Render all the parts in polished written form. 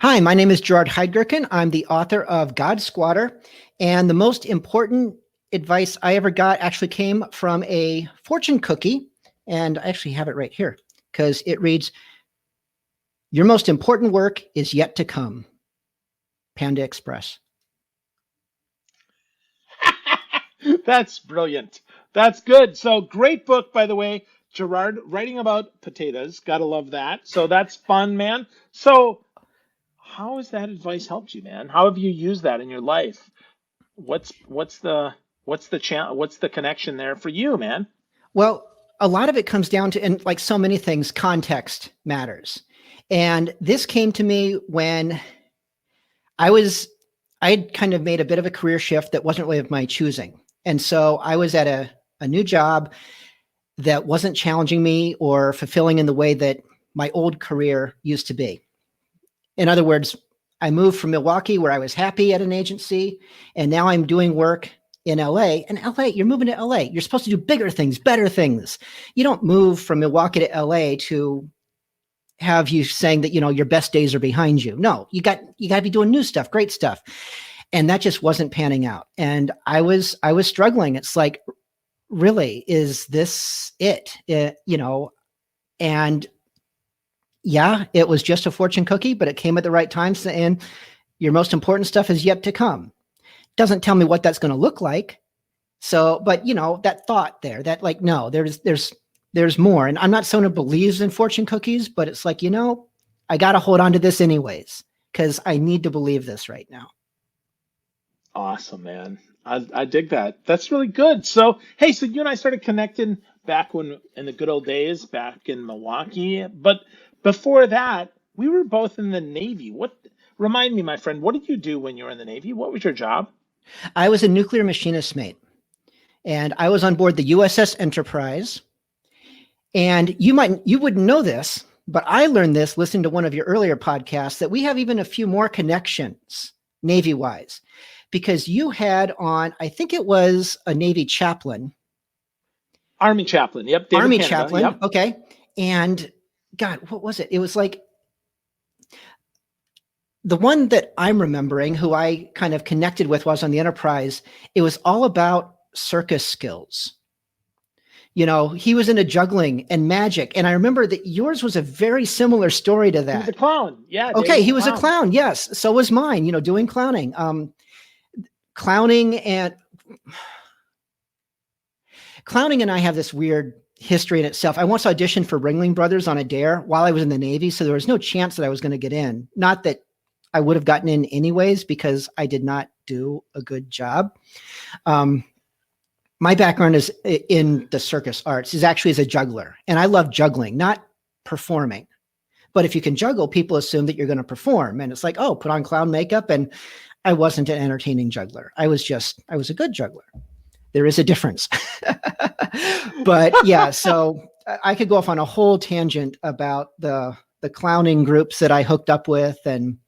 Hi, my name is Gerard Heidgerken. I'm the author of Godsquatter. And the most important advice I ever got actually came from a fortune cookie. And I actually have it right here because it reads, "Your most important work is yet to come." Panda Express. That's brilliant. That's good. So great book, by the way. Gerard writing about potatoes. Gotta love that. So that's fun, man. So how has that advice helped you, man? How have you used that in your life? What's the connection there for you, man? Well, a lot of it comes down to, and like so many things, context matters. And this came to me when I was, I had kind of made a bit of a career shift that wasn't really of my choosing. And so I was at a new job that wasn't challenging me or fulfilling in the way that my old career used to be. In other words, I moved from Milwaukee, where I was happy at an agency, and now I'm doing work in LA. And LA, you're moving to LA. You're supposed to do bigger things, better things. You don't move from Milwaukee to LA to have you saying that, your best days are behind you. No, you got to be doing new stuff, great stuff. And that just wasn't panning out. And I was struggling. It's like, really, is this it? And yeah, it was just a fortune cookie, but it came at the right time. And your most important stuff is yet to come. Doesn't tell me what that's going to look like. So, but that thought there, that like, no, there's more. And I'm not someone who believes in fortune cookies, but it's like, I got to hold on to this anyways, because I need to believe this right now. Awesome, man. I dig that. That's really good. So, hey, so you and I started connecting back when in the good old days back in Milwaukee. But before that, we were both in the Navy. Remind me, my friend, what did you do when you were in the Navy? What was your job? I was a nuclear machinist mate, and I was on board the USS Enterprise. And you wouldn't know this, but I learned this listening to one of your earlier podcasts, that we have even a few more connections Navy wise, because you had on, I think it was a Navy chaplain. Army chaplain. Yep. David Army Canada. chaplain. Yep. Okay. And God, what was it? It was like the one that I'm remembering, who I kind of connected with, was on the Enterprise. It was all about circus skills. He was into juggling and magic. And I remember that yours was a very similar story to He was a that. clown. Yeah, Dave Okay, was he a was a clown. clown. Yes. So was mine, doing clowning. Clowning and clowning and I have this weird history in itself. I once auditioned for Ringling Brothers on a dare while I was in the Navy, so there was no chance that I was going to get in. Not that I would have gotten in anyways, because I did not do a good job. My background is in the circus arts, is actually as a juggler. And I love juggling, not performing. But if you can juggle, people assume that you're going to perform. And it's like, oh, put on clown makeup. And I wasn't an entertaining juggler. I was a good juggler. There is a difference. But yeah, so I could go off on a whole tangent about the clowning groups that I hooked up with, and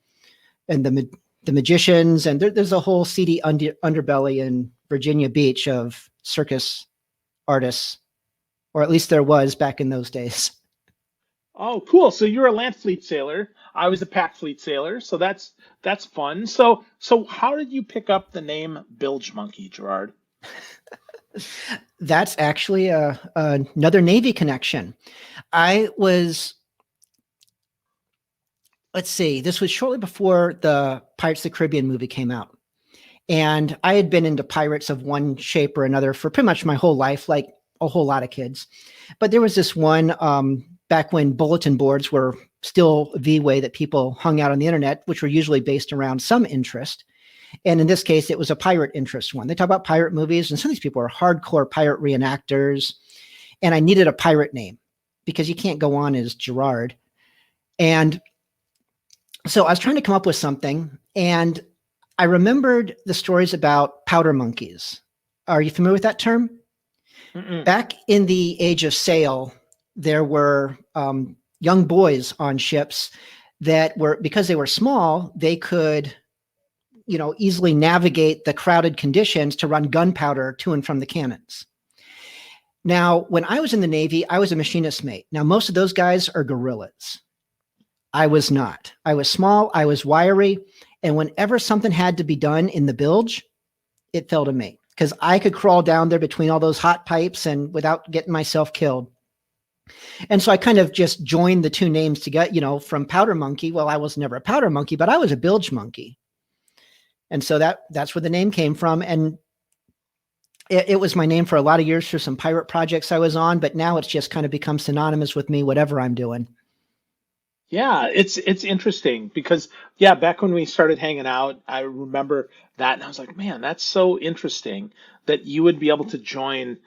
the magicians. And there's a whole seedy underbelly in Virginia Beach of circus artists, or at least there was back in those days. Oh, cool. So you're a land fleet sailor. I was a pack fleet sailor. So that's fun. So how did you pick up the name Bilge Monkey, Gerard? That's actually another Navy connection. I was, let's see, this was shortly before the Pirates of the Caribbean movie came out. And I had been into pirates of one shape or another for pretty much my whole life, like a whole lot of kids. But there was this one back when bulletin boards were still the way that people hung out on the internet, which were usually based around some interest. And in this case, it was a pirate interest one. They talk about pirate movies, and some of these people are hardcore pirate reenactors. And I needed a pirate name because you can't go on as Gerard. And so I was trying to come up with something, and I remembered the stories about powder monkeys. Are you familiar with that term? Mm-mm. Back in the age of sail, there were young boys on ships that were, because they were small, they could, easily navigate the crowded conditions to run gunpowder to and from the cannons. Now, when I was in the Navy, I was a machinist mate. Now, most of those guys are guerrillas. I was not. I was small, I was wiry, and whenever something had to be done in the bilge, it fell to me because I could crawl down there between all those hot pipes and without getting myself killed. And so I kind of just joined the two names together, from powder monkey. Well, I was never a powder monkey, but I was a bilge monkey. And so that's where the name came from. And it was my name for a lot of years for some pirate projects I was on, but now it's just kind of become synonymous with me, whatever I'm doing. Yeah, it's interesting because yeah, back when we started hanging out, I remember that and I was like, man, that's so interesting that you would be able to join,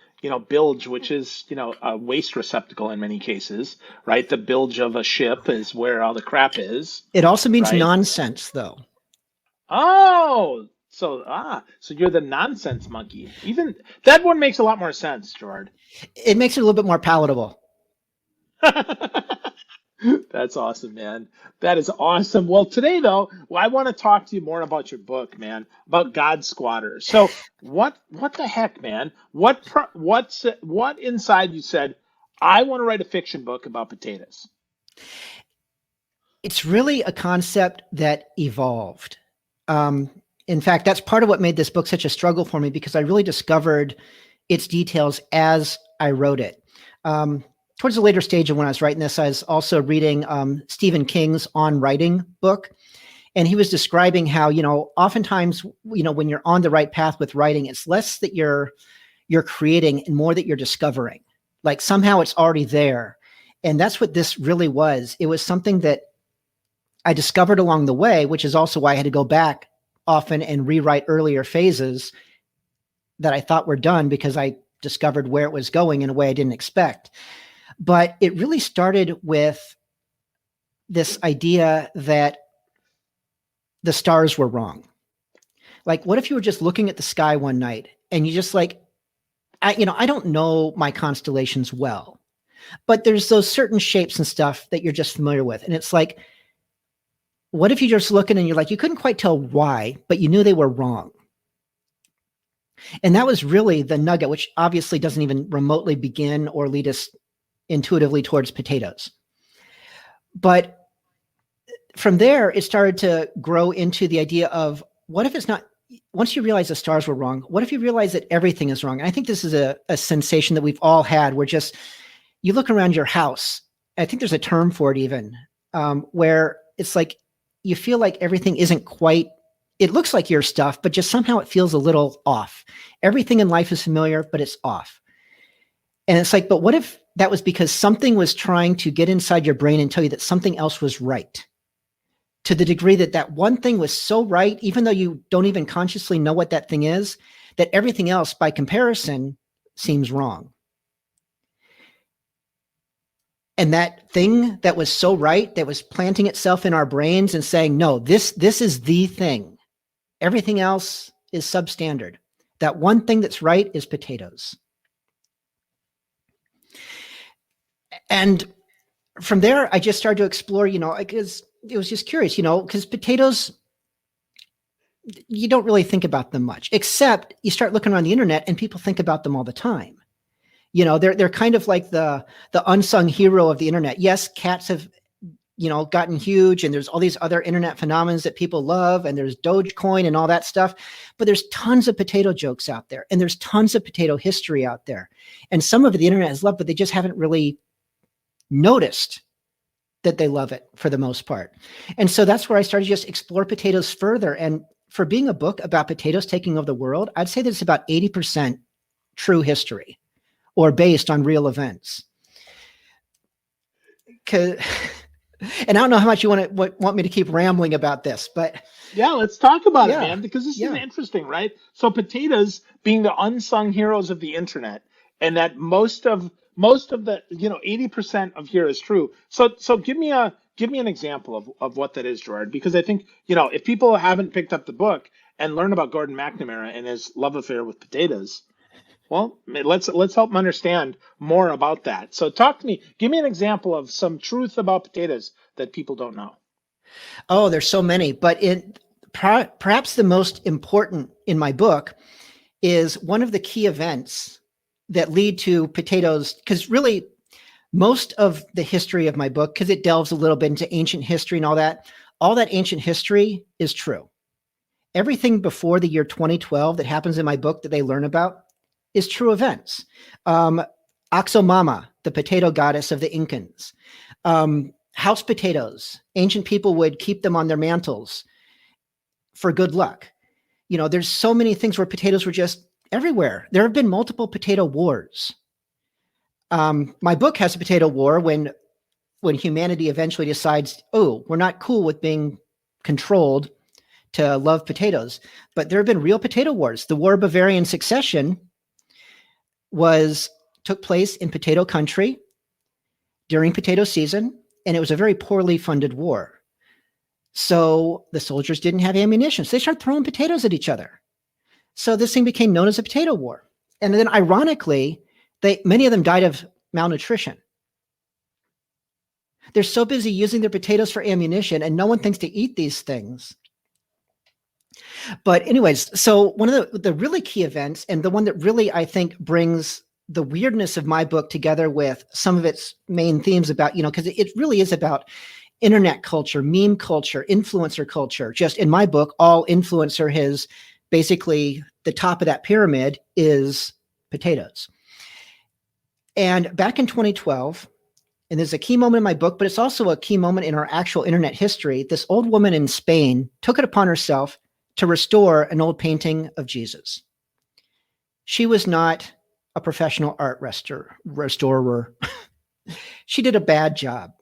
bilge, which is, a waste receptacle in many cases, right? The bilge of a ship is where all the crap is, It also means right? nonsense, though. Oh, so you're the nonsense monkey. Even that one makes a lot more sense, Gerard. It makes it a little bit more palatable. That's awesome, man. That is awesome. Well, today though, I want to talk to you more about your book, man, about Godsquatter. So, what the heck, man? What inside you said, I want to write a fiction book about potatoes? It's really a concept that evolved. In fact, that's part of what made this book such a struggle for me because I really discovered its details as I wrote it. Towards the later stage of when I was writing this, I was also reading Stephen King's On Writing book. And he was describing how, oftentimes, when you're on the right path with writing, it's less that you're creating and more that you're discovering. Like somehow it's already there. And that's what this really was. It was something that I discovered along the way, which is also why I had to go back often and rewrite earlier phases that I thought were done because I discovered where it was going in a way I didn't expect. But it really started with this idea that the stars were wrong. Like, what if you were just looking at the sky one night and you just I don't know my constellations well, but there's those certain shapes and stuff that you're just familiar with. And it's like, what if you're just looking and you're like, you couldn't quite tell why, but you knew they were wrong. And that was really the nugget, which obviously doesn't even remotely begin or lead us intuitively towards potatoes. But from there, it started to grow into the idea of what if it's not, once you realize the stars were wrong, what if you realize that everything is wrong? And I think this is a sensation that we've all had where just, you look around your house, I think there's a term for it even, where it's like, you feel like everything isn't quite, it looks like your stuff, but just somehow it feels a little off. Everything in life is familiar, but it's off. And it's like, but what if that was because something was trying to get inside your brain and tell you that something else was right? To the degree that that one thing was so right, even though you don't even consciously know what that thing is, that everything else by comparison seems wrong. And that thing that was so right, that was planting itself in our brains and saying, no, this is the thing. Everything else is substandard. That one thing that's right is potatoes. And from there, I just started to explore, because it was just curious, because potatoes, you don't really think about them much, except you start looking around the internet and people think about them all the time. They're kind of like the unsung hero of the internet. Yes, cats have, gotten huge, and there's all these other internet phenomena that people love, and there's Dogecoin and all that stuff. But there's tons of potato jokes out there, and there's tons of potato history out there. And some of it the internet has loved, but they just haven't really noticed that they love it for the most part. And so that's where I started to just explore potatoes further. And for being a book about potatoes taking over the world, I'd say that it's about 80% true history or based on real events. And I don't know how much you want me to keep rambling about this, but yeah, let's talk about it, man, because this is interesting, right? So potatoes being the unsung heroes of the internet, and that most of the 80% of here is true. So give me an example of what that is, Gerard, because I think if people haven't picked up the book and learned about Gordon McNamara and his love affair with potatoes, well, let's help them understand more about that. So talk to me. Give me an example of some truth about potatoes that people don't know. Oh, there's so many, but perhaps the most important in my book is one of the key events that lead to potatoes, because really most of the history of my book, because it delves a little bit into ancient history and all that ancient history is true. Everything before the year 2012 that happens in my book that they learn about is true events. Oxomama, the potato goddess of the Incans. House potatoes. Ancient people would keep them on their mantles for good luck. There's so many things where potatoes were just everywhere. There have been multiple potato wars. My book has a potato war when humanity eventually decides, oh, we're not cool with being controlled to love potatoes. But there have been real potato wars. The War of Bavarian Succession took place in potato country during potato season, and it was a very poorly funded war. So the soldiers didn't have ammunition. So they started throwing potatoes at each other. So this thing became known as a potato war. And then ironically, many of them died of malnutrition. They're so busy using their potatoes for ammunition, and no one thinks to eat these things. But anyways, so one of the really key events, and the one that really, I think, brings the weirdness of my book together with some of its main themes about, because it really is about internet culture, meme culture, influencer culture. Just in my book, all influencer has basically the top of that pyramid is potatoes. And back in 2012, and there's a key moment in my book, but it's also a key moment in our actual internet history. This old woman in Spain took it upon herself to restore an old painting of Jesus. She was not a professional art restorer. She did a bad job.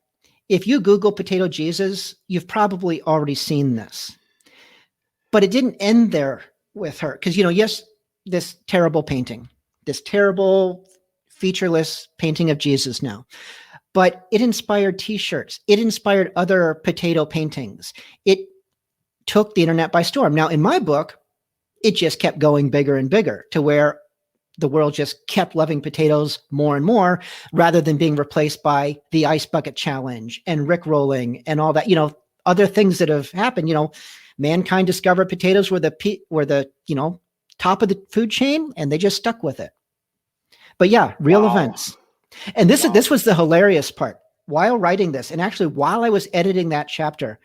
If you Google potato Jesus, you've probably already seen this. But it didn't end there with her. Because, yes, this terrible painting, this terrible featureless painting of Jesus now. But it inspired t-shirts. It inspired other potato paintings. It took the internet by storm. Now, in my book, it just kept going bigger and bigger to where the world just kept loving potatoes more and more, rather than being replaced by the ice bucket challenge and rickrolling and all that, other things that have happened. Mankind discovered potatoes were the top of the food chain, and they just stuck with it. But yeah, real events. And this was the hilarious part. While writing this, and actually while I was editing that chapter,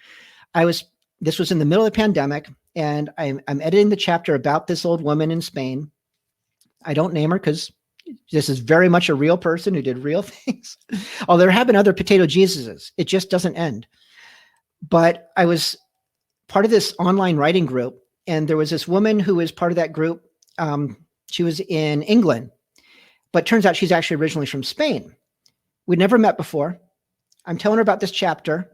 this was in the middle of the pandemic, and I'm editing the chapter about this old woman in Spain. I don't name her because this is very much a real person who did real things. Oh, there have been other potato Jesuses. It just doesn't end. But I was part of this online writing group, and there was this woman who was part of that group. She was in England, but turns out she's actually originally from Spain. We'd never met before. I'm telling her about this chapter.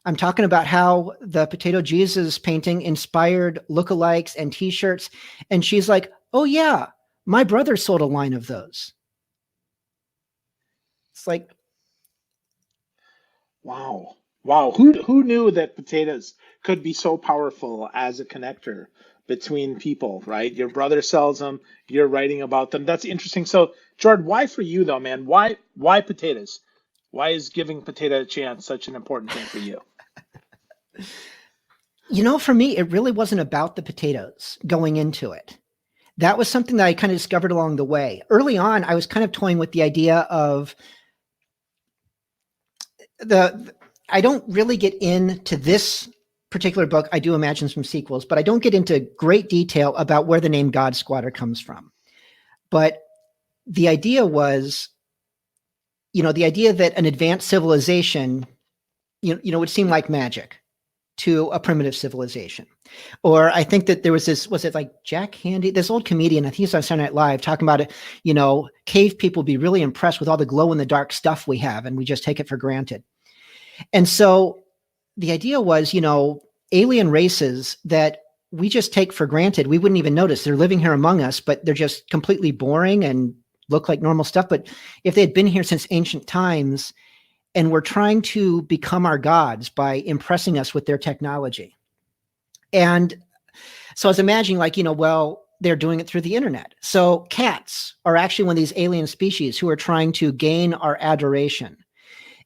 I'm talking about how the potato Jesus painting inspired lookalikes and t-shirts. And she's like, oh yeah, my brother sold a line of those. It's like, wow. Who knew that potatoes could be so powerful as a connector between people, right? Your brother sells them, you're writing about them. That's interesting. So, Gerard, why for you though, man? Why potatoes? Why is giving potato a chance such an important thing for you? For me, it really wasn't about the potatoes going into it. That was something that I kind of discovered along the way. Early on, I was kind of toying with the idea of I don't really get into this particular book. I do imagine some sequels, but I don't get into great detail about where the name Godsquatter comes from. But the idea was, the idea that an advanced civilization, would seem like magic to a primitive civilization. Or I think that there was this, was it like Jack Handy, this old comedian, I think he's on Saturday Night Live, talking about it, cave people be really impressed with all the glow in the dark stuff we have, and we just take it for granted. And so the idea was, alien races that we just take for granted. We wouldn't even notice they're living here among us, but they're just completely boring and look like normal stuff. But if they had been here since ancient times, and we're trying to become our gods by impressing us with their technology. And so I was imagining they're doing it through the internet. So cats are actually one of these alien species who are trying to gain our adoration.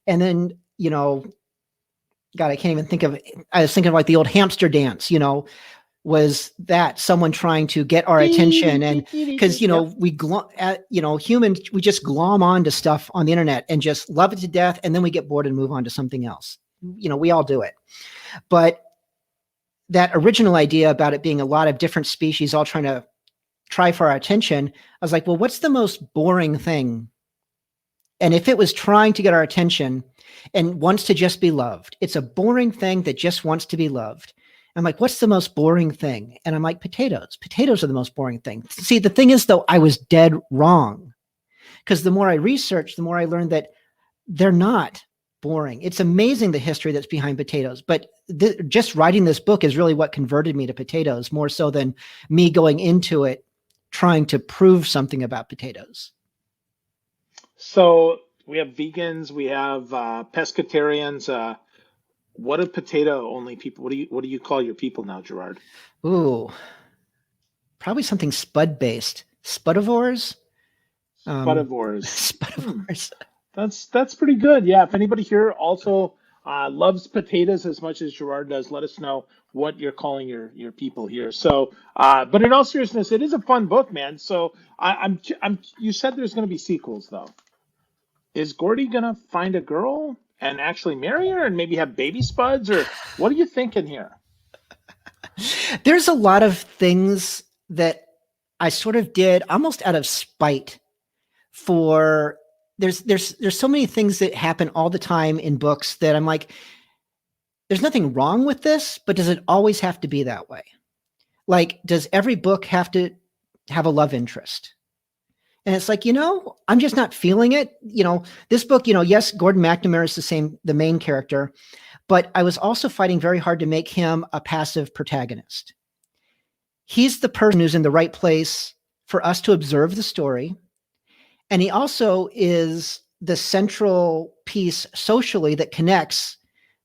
And then, God, I can't even think of it. I was thinking of like the old hamster dance, was that someone trying to get our attention. And because, Yep. humans, we just glom onto stuff on the internet and just love it to death. And then we get bored and move on to something else. We all do it. But that original idea about it being a lot of different species all trying to try for our attention, I was like, well, what's the most boring thing? And if it was trying to get our attention and wants to just be loved, it's a boring thing that just wants to be loved. I'm like, what's the most boring thing? And I'm like, potatoes. Potatoes are the most boring thing. See, the thing is, though, I was dead wrong, because the more I researched, the more I learned that they're not boring. It's amazing the history that's behind potatoes. But just writing this book is really what converted me to potatoes, more so than me going into it trying to prove something about potatoes. So we have vegans, we have pescatarians. What do potato only people? What do you call your people now, Gerard? Ooh, probably something spud based. Spudivores. Spudivores. Spudivores. That's pretty good. Yeah. If anybody here also loves potatoes as much as Gerard does, let us know what you're calling your people here. So, but in all seriousness, it is a fun book, man. So I'm. You said there's going to be sequels, though. Is Gordy gonna find a girl and actually marry her and maybe have baby spuds, or what are you thinking here? There's a lot of things that I sort of did almost out of spite. For there's so many things that happen all the time in books that I'm like, there's nothing wrong with this, but does it always have to be that way? Like, does every book have to have a love interest? And it's like, I'm just not feeling it. This book, yes, Gordon McNamara is the main character, but I was also fighting very hard to make him a passive protagonist. He's the person who's in the right place for us to observe the story. And he also is the central piece socially that connects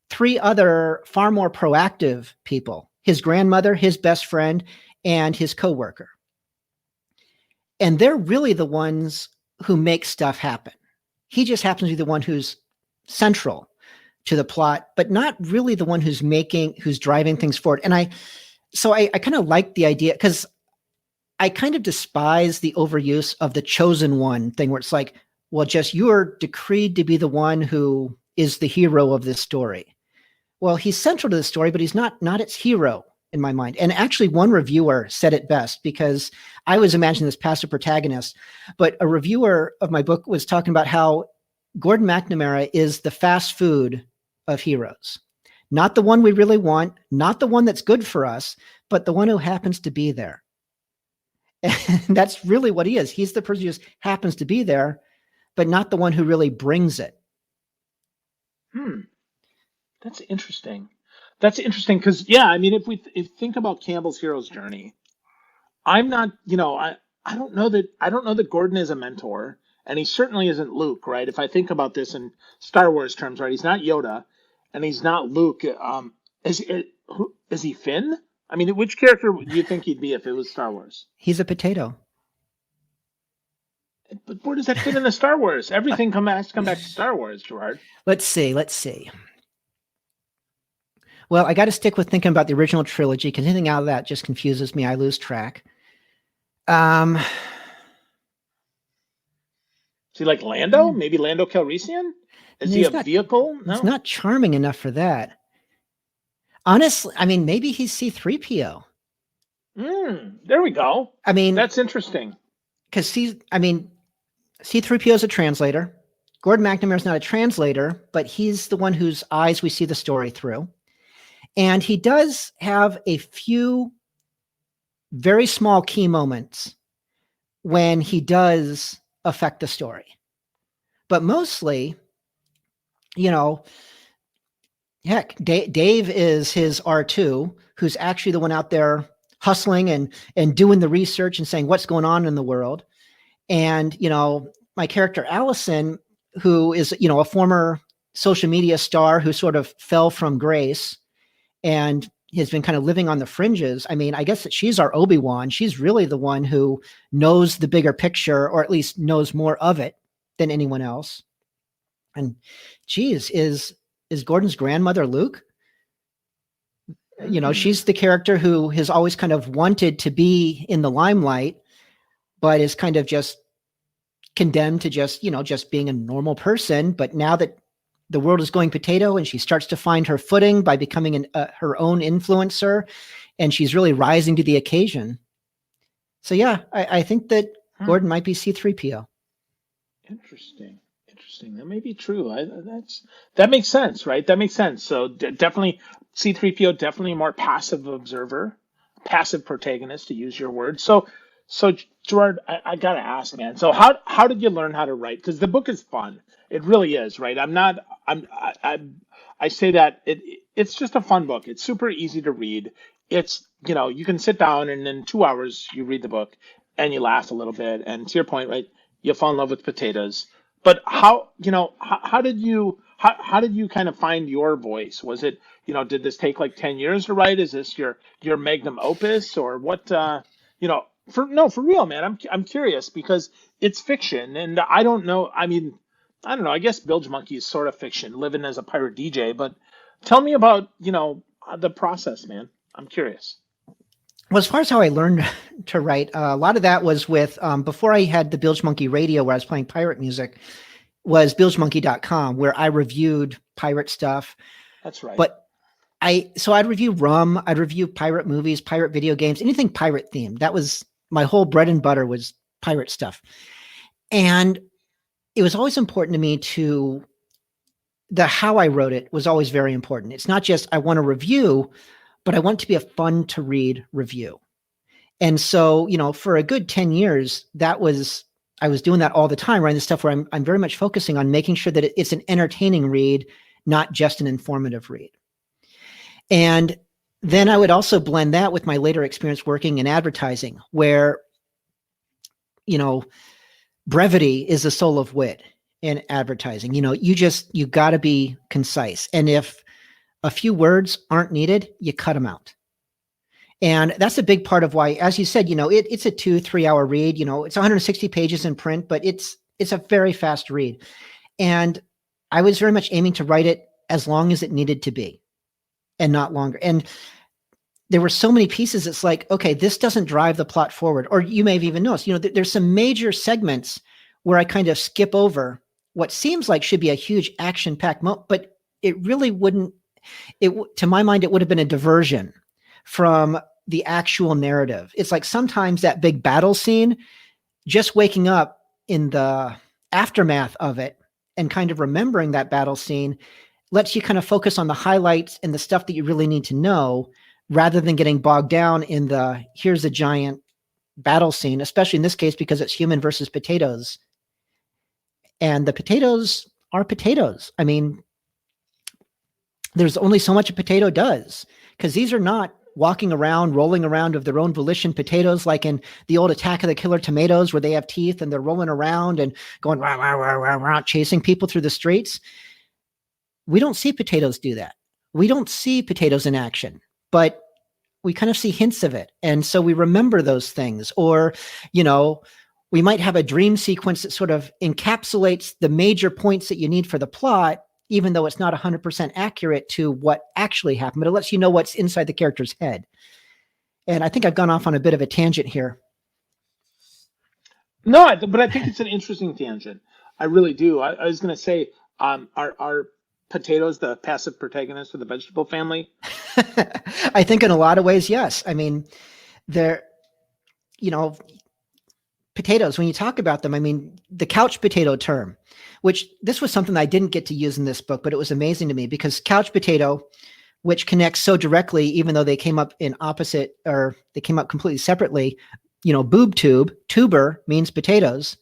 three other far more proactive people: his grandmother, his best friend, and his coworker. And they're really the ones who make stuff happen. He just happens to be the one who's central to the plot, but not really the one who's driving things forward. And I kind of like the idea, because I kind of despise the overuse of the chosen one thing, where it's like, well, just you're decreed to be the one who is the hero of this story. Well, he's central to the story, but he's not its hero in my mind. And actually, one reviewer said it best, because I was imagining this passive protagonist, but a reviewer of my book was talking about how Gordon McNamara is the fast food of heroes. Not the one we really want, not the one that's good for us, but the one who happens to be there. And that's really what he is. He's the person who just happens to be there, but not the one who really brings it. That's interesting. That's interesting because, yeah, I mean, if we think about Campbell's hero's journey, I'm not, I don't know that Gordon is a mentor, and he certainly isn't Luke, right? If I think about this in Star Wars terms, right, he's not Yoda, and he's not Luke. Is he Finn? I mean, which character do you think he'd be if it was Star Wars? He's a potato. But where does that fit in the Star Wars? Everything has to come back to Star Wars, Gerard. Let's see. Well, I got to stick with thinking about the original trilogy, because anything out of that just confuses me. I lose track. Is he like Lando? Maybe Lando Calrissian? Is he a vehicle? No, he's not charming enough for that. Honestly, I mean, maybe he's C-3PO. There we go. I mean, that's interesting. Because C-3PO is a translator. Gordon McNamara is not a translator, but he's the one whose eyes we see the story through. And he does have a few very small key moments when he does affect the story. But mostly, heck, Dave is his R2, who's actually the one out there hustling and doing the research and saying what's going on in the world. And, my character Allison, who is, a former social media star who sort of fell from grace and has been kind of living on the fringes. I mean, I guess that she's our Obi-Wan. She's really the one who knows the bigger picture, or at least knows more of it than anyone else. And geez, is Gordon's grandmother Luke? She's the character who has always kind of wanted to be in the limelight, but is kind of just condemned to just being a normal person. But now that the world is going potato and she starts to find her footing by becoming her own influencer, and she's really rising to the occasion. So yeah, I think that Gordon might be C-3PO. Interesting. That may be true. That makes sense, right? That makes sense. So definitely C-3PO, definitely a more passive observer, passive protagonist, to use your word. So Gerard, I gotta ask, man. So how did you learn how to write? Because the book is fun. It really is, right? I say that it's just a fun book. It's super easy to read. It's, you can sit down and in 2 hours you read the book and you laugh a little bit. And to your point, right? You fall in love with potatoes. But how did you kind of find your voice? Was it, did this take like 10 years to write? Is this your magnum opus, or what, for real, man? I'm curious, because it's fiction and I don't know. I mean, I don't know. I guess Bilge Monkey is sort of fiction, living as a pirate DJ, but tell me about, the process, man. I'm curious. Well, as far as how I learned to write, a lot of that was with, before I had the Bilge Monkey radio where I was playing pirate music, was bilgemonkey.com, where I reviewed pirate stuff. That's right. But I'd review rum, I'd review pirate movies, pirate video games, anything pirate themed. That was my whole bread and butter, was pirate stuff. And it was always important to me how I wrote it was always very important. It's not just I want to review, but I want it to be a fun to read review. And so, for a good 10 years, I was doing that all the time, writing the stuff where I'm very much focusing on making sure that it's an entertaining read, not just an informative read. And then I would also blend that with my later experience working in advertising, where, brevity is the soul of wit in advertising. You got to be concise. And if a few words aren't needed, you cut them out. And that's a big part of why, as you said, it's a 2-3 hour read. It's 160 pages in print, but it's a very fast read. And I was very much aiming to write it as long as it needed to be and not longer. And there were so many pieces. It's like, okay, this doesn't drive the plot forward. Or you may have even noticed, there's some major segments where I kind of skip over what seems like should be a huge action-packed moment, but it really wouldn't. To my mind, it would have been a diversion from the actual narrative. It's like sometimes that big battle scene, just waking up in the aftermath of it and kind of remembering that battle scene lets you kind of focus on the highlights and the stuff that you really need to know, rather than getting bogged down in here's a giant battle scene, especially in this case, because it's human versus potatoes. And the potatoes are potatoes. I mean, there's only so much a potato does, because these are not walking around, rolling around of their own volition potatoes, like in the old Attack of the Killer Tomatoes, where they have teeth and they're rolling around and going rah, rah, rah, rah, rah, chasing people through the streets. We don't see potatoes do that. We don't see potatoes in action, but we kind of see hints of it. And so we remember those things. Or, we might have a dream sequence that sort of encapsulates the major points that you need for the plot, even though it's not 100% accurate to what actually happened, but it lets you know what's inside the character's head. And I think I've gone off on a bit of a tangent here. No, but I think it's an interesting tangent. I really do. I was going to say, are potatoes the passive protagonist of the vegetable family? I think in a lot of ways, yes. I mean, they're, potatoes, when you talk about them, I mean, the couch potato term, which this was something I didn't get to use in this book, but it was amazing to me, because couch potato, which connects so directly, even though they came up in opposite, or they came up completely separately, boob tube, tuber means potatoes.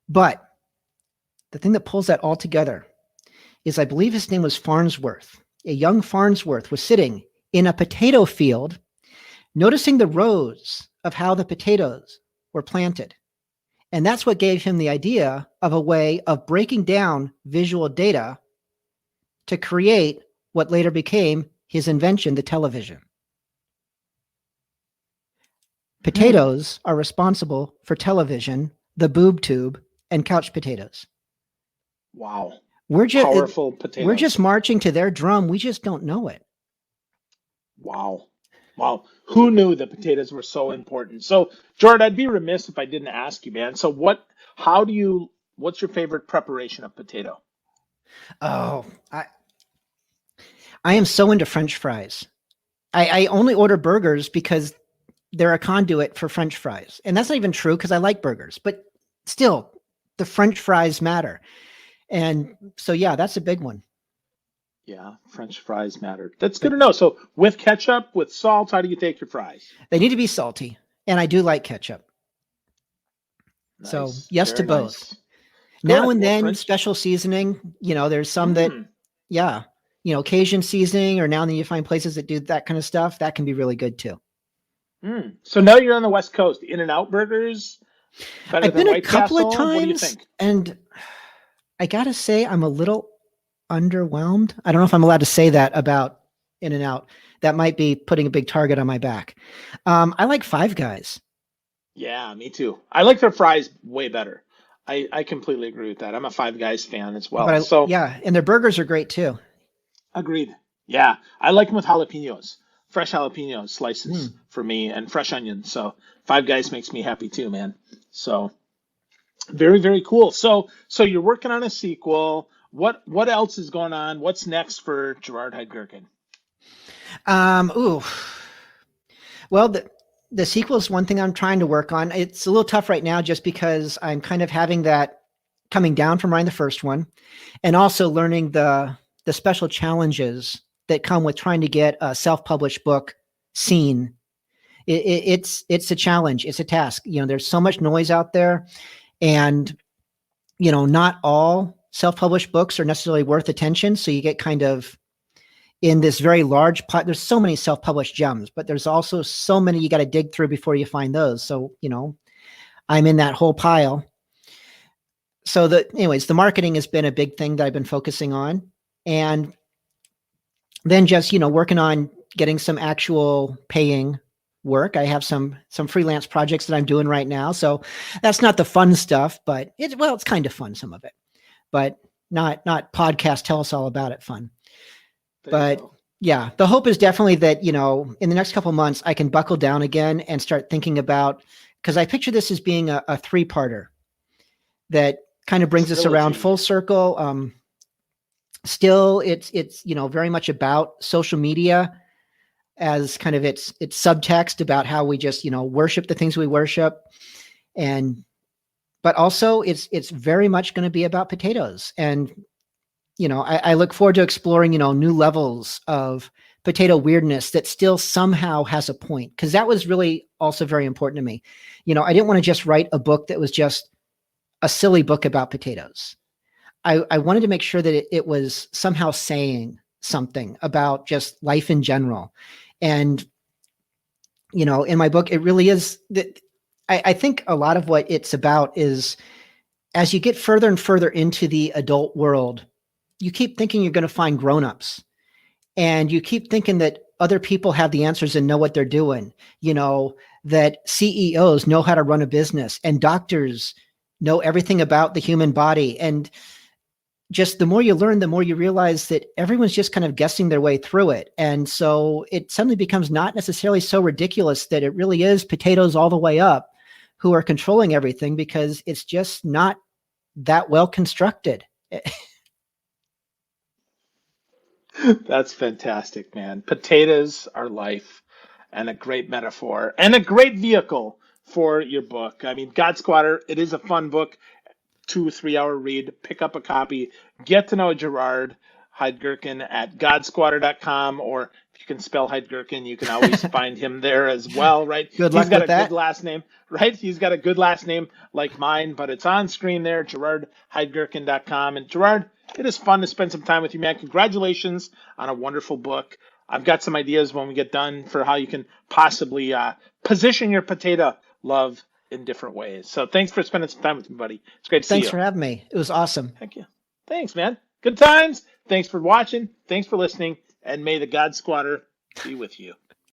But the thing that pulls that all together is, I believe his name was Farnsworth. A young Farnsworth was sitting in a potato field, noticing the rows of how the potatoes were planted. And that's what gave him the idea of a way of breaking down visual data to create what later became his invention, the television. Potatoes are responsible for television, the boob tube, and couch potatoes. Wow. We're just powerful potatoes. We're just marching to their drum. We just don't know it. Wow. Wow. Wow. Who knew that potatoes were so important? So, Gerard, I'd be remiss if I didn't ask you, man. So what's your favorite preparation of potato? Oh, I am so into French fries. I only order burgers because they're a conduit for French fries. And that's not even true because I like burgers, but still, the French fries matter. And so, yeah, that's a big one. Yeah, French fries matter. That's good But to know. So, with ketchup, with salt, how do you take your fries? they need to be salty. And I do like ketchup. So, Nice. yes to Very both. nice. Now Good. and Well, then, French. special seasoning. There's some that, Mm. yeah, Cajun seasoning, or now and then you find places that do that kind of stuff. That can be really good too. Mm. So now you're on the West Coast. In-N-Out burgers better I've than been a White couple of Castle? What do you times, think? and I gotta say, I'm a little underwhelmed. I don't know if I'm allowed to say that about In and Out. That might be putting a big target on my back. I like Five Guys, Yeah, me too. I like their fries way better. I completely agree with that. I'm a Five Guys fan as but well. So yeah, and their burgers are great too. agreed. Yeah, I like them with jalapenos, fresh jalapeno slices Mm. for me, and fresh onions. So Five Guys makes me happy too, man. So very, very cool. So you're working on a sequel. What else is going on? What's next for Gerard Heidgerken? Ooh, well, the sequel is one thing I'm trying to work on. It's a little tough right now just because I'm kind of having that coming down from writing the first one, and also learning the special challenges that come with trying to get a self-published book seen. It's a challenge. It's a task. There's so much noise out there, and not all self-published books are necessarily worth attention. So you get kind of in this very large pot. There's so many self-published gems, but there's also so many you got to dig through before you find those. So I'm in that whole pile. So anyways, the marketing has been a big thing that I've been focusing on, and then just working on getting some actual paying work. I have some freelance projects that I'm doing right now, so that's not the fun stuff, but it's kind of fun, some of it, but not podcast tell us all about it fun. There you But go. yeah, the hope is definitely that in the next couple of months I can buckle down again and start thinking about, because I picture this as being a three-parter that kind of brings us around Trilogy. full circle. Still, it's very much about social media as kind of its subtext about how we just worship the things we worship, and but also it's very much going to be about potatoes. And I look forward to exploring new levels of potato weirdness that still somehow has a point, because that was really also very important to me. I didn't want to just write a book that was just a silly book about potatoes. I wanted to make sure that it was somehow saying something about just life in general. And, in my book, it really is that I think a lot of what it's about is, as you get further and further into the adult world, you keep thinking you're going to find grown-ups, and you keep thinking that other people have the answers and know what they're doing, that CEOs know how to run a business, and doctors know everything about the human body. And just the more you learn, the more you realize that everyone's just kind of guessing their way through it. And so it suddenly becomes not necessarily so ridiculous that it really is potatoes all the way up who are controlling everything, because it's just not that well constructed. That's fantastic, man. Potatoes are life, and a great metaphor and a great vehicle for your book. I mean, Godsquatter, it is a fun book, 2 3 hour read. Pick up a copy. Get to know Gerard Heidgerken at godsquatter.com, or if you can spell Heidgerken, you can always find him there as well, right? Good He's luck got with a good that. last name, right? He's got a good last name like mine, but it's on screen there, gerardheidgerken.com. And Gerard, it is fun to spend some time with you, man. Congratulations on a wonderful book. I've got some ideas when we get done for how you can possibly position your potato love in different ways. So thanks for spending some time with me, buddy. It's great to see Thanks you. for having me. It was awesome. Heck yeah. Thanks, man. Good times. Thanks for watching. Thanks for listening. And may the God Squatter be with you.